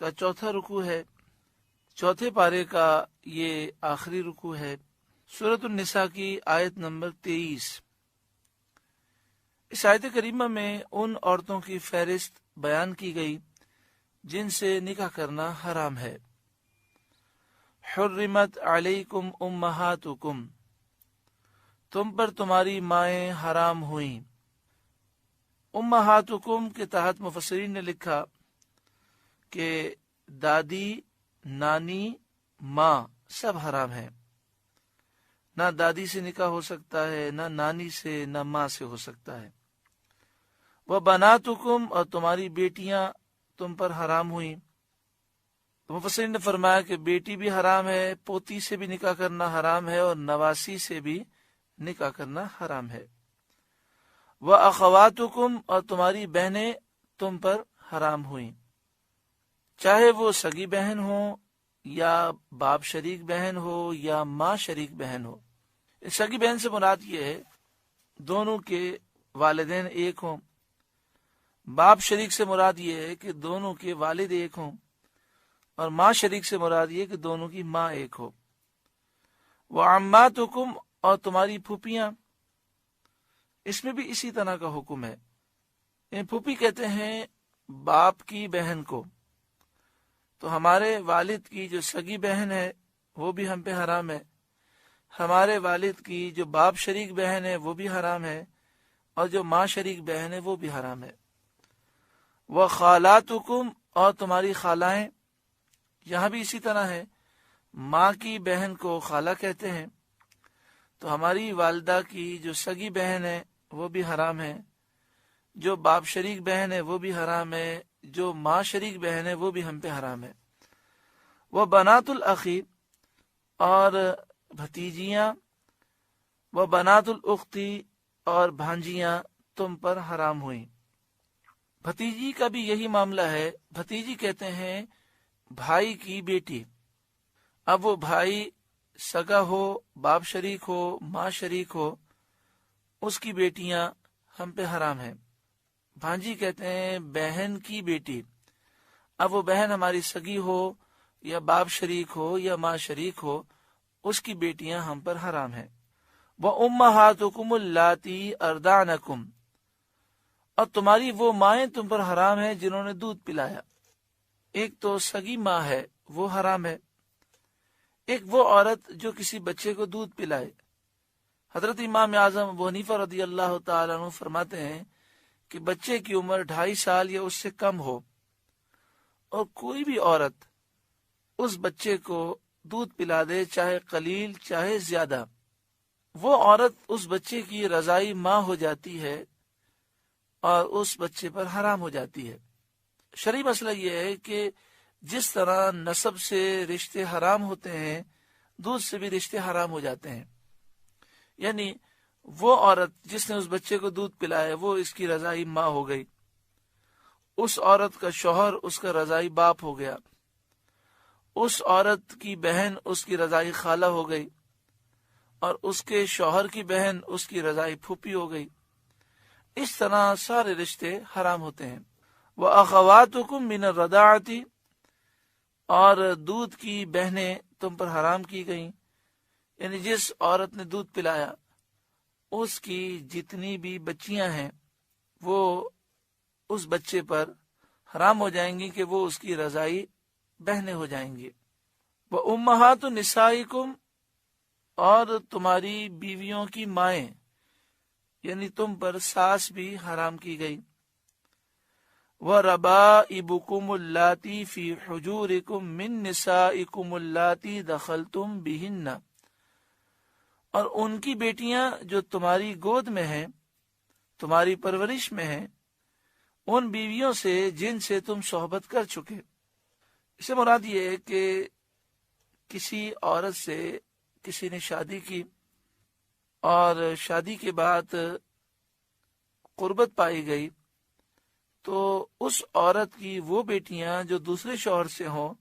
کا چوتھا رکوع ہے، چوتھے پارے کا یہ آخری رکوع ہے۔ سورۃ النساء کی آیت نمبر 23۔ اس آیت کریمہ میں ان عورتوں کی فہرست بیان کی گئی جن سے نکاح کرنا حرام ہے۔ حرمت علیکم امہاتکم، تم پر تمہاری مائیں حرام ہوئیں۔ امہاتکم کے تحت مفسرین نے لکھا کہ دادی، نانی، ماں سب حرام ہیں۔ نہ دادی سے نکاح ہو سکتا ہے، نہ نانی سے، نہ ماں سے ہو سکتا ہے۔ وبناتکم، اور تمہاری بیٹیاں تم پر حرام ہوئیں۔ تو مفسرین نے فرمایا کہ بیٹی بھی حرام ہے، پوتی سے بھی نکاح کرنا حرام ہے، اور نواسی سے بھی نکاح کرنا حرام ہے۔ وَأَخَوَاتُكُمْ، اور تمہاری بہنیں تم پر حرام ہوئیں، چاہے وہ سگی بہن ہو یا باپ شریک بہن ہو یا ماں شریک بہن ہو۔ سگی بہن سے مراد یہ ہے دونوں کے والدین ایک ہوں، باپ شریک سے مراد یہ ہے کہ دونوں کے والد ایک ہوں، اور ماں شریک سے مراد یہ کہ دونوں کی ماں ایک ہو۔ وَعَمَّاتُكُمْ، اور تمہاری پھوپھیاں، اس میں بھی اسی طرح کا حکم ہے۔ پھوپھی کہتے ہیں باپ کی بہن کو، تو ہمارے والد کی جو سگی بہن ہے وہ بھی ہم پہ حرام ہے، ہمارے والد کی جو باپ شریک بہن ہے وہ بھی حرام ہے، اور جو ماں شریک بہن ہے وہ بھی حرام ہے۔ وَخَالَاتُكُمْ، اور تمہاری خالائیں، یہاں بھی اسی طرح ہے، ماں کی بہن کو خالہ کہتے ہیں، تو ہماری والدہ کی جو سگی بہن ہے وہ بھی حرام ہے، جو باپ شریک بہن ہے وہ بھی حرام ہے، جو ماں شریک بہن ہے وہ بھی ہم پہ حرام ہے۔ وہ بنات الاخی، اور بھتیجیاں، وہ بنات الاختی، اور بھانجیاں تم پر حرام ہوئیں۔ بھتیجی کا بھی یہی معاملہ ہے۔ بھتیجی کہتے ہیں بھائی کی بیٹی، اب وہ بھائی سگا ہو، باپ شریک ہو، ماں شریک ہو، اس کی بیٹیاں ہم پہ حرام ہیں۔ بھانجی کہتے ہیں بہن کی بیٹی، اب وہ بہن ہماری سگی ہو یا باپ شریک ہو یا ماں شریک ہو، اس کی بیٹیاں ہم پر حرام ہیں۔ وَأُمَّهَاتُكُمُ اللَّاتِي أَرْضَعْنَكُمْ، اور تمہاری وہ مائیں تم پر حرام ہیں جنہوں نے دودھ پلایا۔ ایک تو سگی ماں ہے وہ حرام ہے، ایک وہ عورت جو کسی بچے کو دودھ پلائے۔ حضرت امام اعظم ابو حنیفہ رضی اللہ تعالیٰ عنہ فرماتے ہیں کہ بچے کی عمر 2.5 سال یا اس سے کم ہو اور کوئی بھی عورت اس بچے کو دودھ پلا دے، چاہے قلیل چاہے زیادہ، وہ عورت اس بچے کی رضائی ماں ہو جاتی ہے اور اس بچے پر حرام ہو جاتی ہے۔ شرعی مسئلہ یہ ہے کہ جس طرح نسب سے رشتے حرام ہوتے ہیں، دودھ سے بھی رشتے حرام ہو جاتے ہیں۔ یعنی وہ عورت جس نے اس بچے کو دودھ پلایا وہ اس کی رضائی ماں ہو گئی، اس عورت کا شوہر اس کا رضائی باپ ہو گیا، اس عورت کی بہن اس کی رضائی خالہ ہو گئی، اور اس کے شوہر کی بہن اس کی رضائی پھوپھی ہو گئی۔ اس طرح سارے رشتے حرام ہوتے ہیں۔ وَأَخَوَاتُكُمْ مِنَ الرَّضَاعَةِ، اور دودھ کی بہنیں تم پر حرام کی گئیں، یعنی جس عورت نے دودھ پلایا اس کی جتنی بھی بچیاں ہیں وہ اس بچے پر حرام ہو جائیں گی کہ وہ اس کی رضائی بہنیں ہو جائیں گی۔ وَأُمَّهَاتُ نِسَائِكُمْ، اور تمہاری بیویوں کی مائیں، یعنی تم پر ساس بھی حرام کی گئی۔ وَرَبَائِبُكُمُ اللَّاتِي فِي حُجُورِكُمْ مِن نِسَائِكُمُ اللَّاتِي دَخَلْتُمْ بِهِنَّ، اور ان کی بیٹیاں جو تمہاری گود میں ہیں، تمہاری پرورش میں ہیں، ان بیویوں سے جن سے تم صحبت کر چکے۔ اس سے مراد یہ ہے کہ کسی عورت سے کسی نے شادی کی اور شادی کے بعد قربت پائی گئی، تو اس عورت کی وہ بیٹیاں جو دوسرے شوہر سے ہوں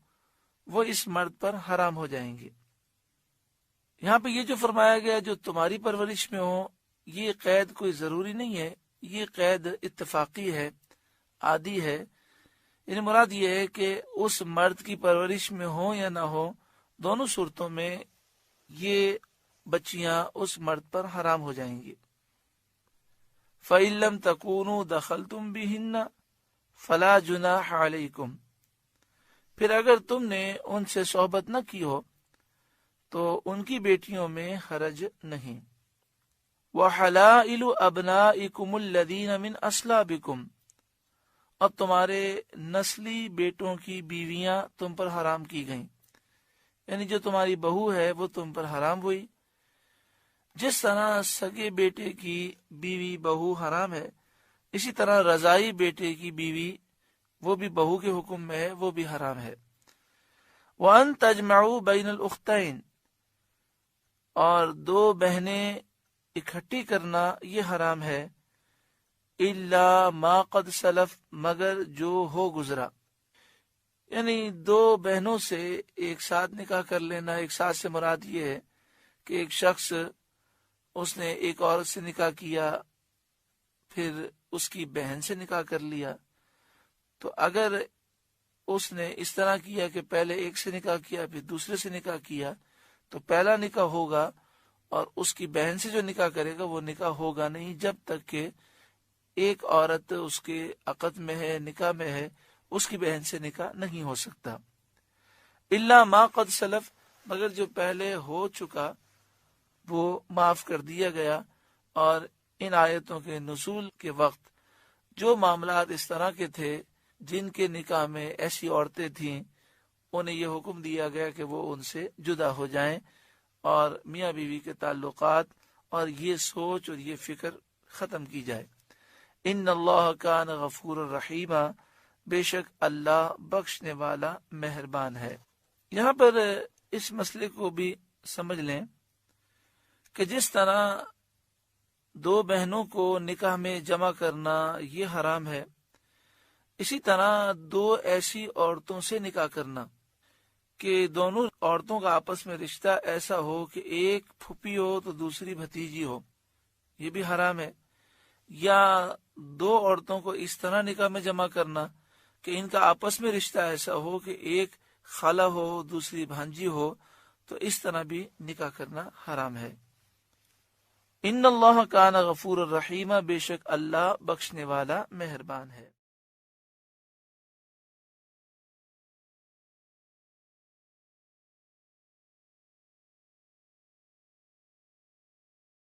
وہ اس مرد پر حرام ہو جائیں گی۔ یہاں پہ یہ جو فرمایا گیا جو تمہاری پرورش میں ہو، یہ قید کوئی ضروری نہیں ہے، یہ قید اتفاقی ہے، عادی ہے۔ یعنی مراد یہ ہے کہ اس مرد کی پرورش میں ہو یا نہ ہو، دونوں صورتوں میں یہ بچیاں اس مرد پر حرام ہو جائیں گی۔ فَإِن لَّمْ تَكُونُوا دَخَلْتُمْ بِهِنَّ فَلَا جُنَاحَ عَلَيْكُمْ، پھر اگر تم نے ان سے صحبت نہ کی ہو تو ان کی بیٹیوں میں حرج نہیں۔ وَحَلَائِلُ أَبْنَائِكُمُ الَّذِينَ مِنْ أَصْلَابِكُمْ، اور تمہارے نسلی بیٹوں کی بیویاں تم پر حرام کی گئیں، یعنی جو تمہاری بہو ہے وہ تم پر حرام ہوئی۔ جس طرح سگے بیٹے کی بیوی بہو حرام ہے، اسی طرح رضائی بیٹے کی بیوی وہ بھی بہو کے حکم میں ہے، وہ بھی حرام ہے۔ وَأَن تَجْمَعُوا بَيْنَ الْأُخْتَيْنِ، اور دو بہنیں اکٹھی کرنا یہ حرام ہے، إِلَّا مَا قَدْ سَلَف، مگر جو ہو گزرا، یعنی دو بہنوں سے ایک ساتھ نکاح کر لینا۔ ایک ساتھ سے مراد یہ ہے کہ ایک شخص اس نے ایک عورت سے نکاح کیا، پھر اس کی بہن سے نکاح کر لیا، تو اگر اس نے اس طرح کیا کہ پہلے ایک سے نکاح کیا پھر دوسرے سے نکاح کیا، تو پہلا نکاح ہوگا اور اس کی بہن سے جو نکاح کرے گا وہ نکاح ہوگا نہیں جب تک کہ ایک عورت اس کے عقد میں ہے، نکاح میں ہے، اس کی بہن سے نکاح نہیں ہو سکتا۔ الا ما قد سلف، مگر جو پہلے ہو چکا وہ معاف کر دیا گیا۔ اور ان آیتوں کے نزول کے وقت جو معاملات اس طرح کے تھے جن کے نکاح میں ایسی عورتیں تھیں، انہیں یہ حکم دیا گیا کہ وہ ان سے جدا ہو جائیں اور میاں بیوی کے تعلقات اور یہ سوچ اور یہ فکر ختم کی جائے۔ ان اللہ کان غفور الرحیم، بے شک اللہ بخشنے والا مہربان ہے۔ یہاں پر اس مسئلے کو بھی سمجھ لیں کہ جس طرح دو بہنوں کو نکاح میں جمع کرنا یہ حرام ہے، اسی طرح دو ایسی عورتوں سے نکاح کرنا کہ دونوں عورتوں کا آپس میں رشتہ ایسا ہو کہ ایک پھوپھی ہو تو دوسری بھتیجی ہو، یہ بھی حرام ہے۔ یا دو عورتوں کو اس طرح نکاح میں جمع کرنا کہ ان کا آپس میں رشتہ ایسا ہو کہ ایک خالہ ہو دوسری بھانجی ہو، تو اس طرح بھی نکاح کرنا حرام ہے۔ ان اللہ کان غفور الرحیم، بے شک اللہ بخشنے والا مہربان ہے۔